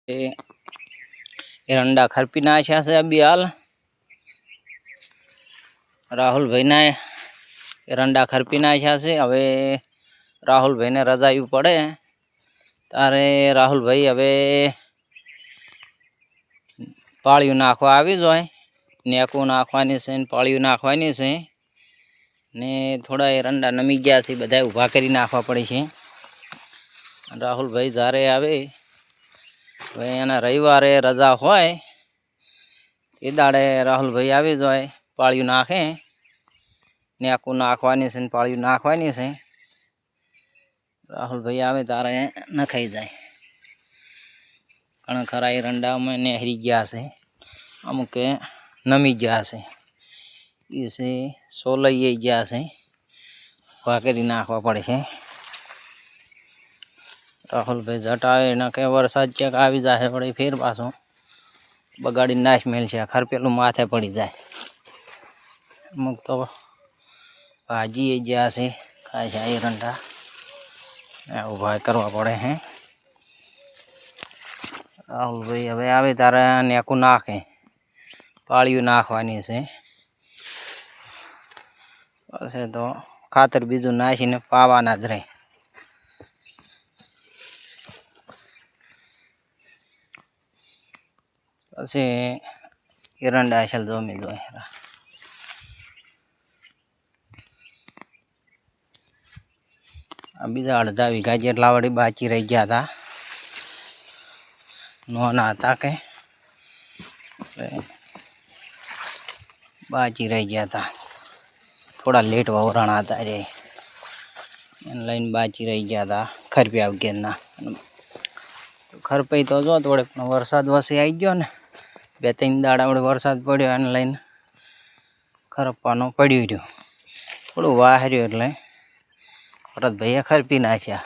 एरंडा खरपी नाख्या से अभी हाल राहुल भाई ने एरंडा खरपी नाख्या से। हवे राहुल भाई ने रजायू पड़े तारे राहुल भाई हवे पाळियू नाखवा आवी जोय। नेकू नाखवानी से पाळियू नाखवानी से ने थोड़ा एरंडा नमी गया से बधाय उभा करी नाखवा पड़े छे। राहुल भाई जारे आवे भाई एना रविवारे रजा होय ए दाड़े राहुल भाई आवी जोय पाळियू नाखे। नेकू नाखवानी से पाळियू नाखवानी से राहुल भाई आवे तारे नखाई जाए। घणा खरा एरंडा में नेहरी गया से अमुक नमी गया से इसे सोलई गया से वाकरी नाखवा पड़े छे। राहुल भाई जटावे न के वरसाद चेक आवी जाए पड़े फिर पाछो बगाड़ी नाश मेल छे खरपेलू माथे पड़ी जाए। अमुक तो भाजी गया से खाए छे एरंडा उभा करवा पड़े हैं। राहुल भाई हवे आवे तारे नेकू नाखे पाळियू नाखवानी से पछे तो खातर बीजू नाखीने पावाना ज रहे। पछी एरंडा छल जोमी जोय बीजा अर्धा वीघा जेटला वળી बाकी रही गया था नोना था के बाकी रह गया था। थोड़ा लेट ववराणा था रे लाइन बाकी रह गया था खरपिया वगैरह तो खरपई तो जो थोड़े वरसाद वसी आई गयो ने 2-3 दाड़ा वड़े वरसाद पड़्यो एने लईने खरपवानो पड्यो रह्यो थोड़ું વાહર્યું એટલે ભરત ભાઈએ ખરપી નાખ્યા।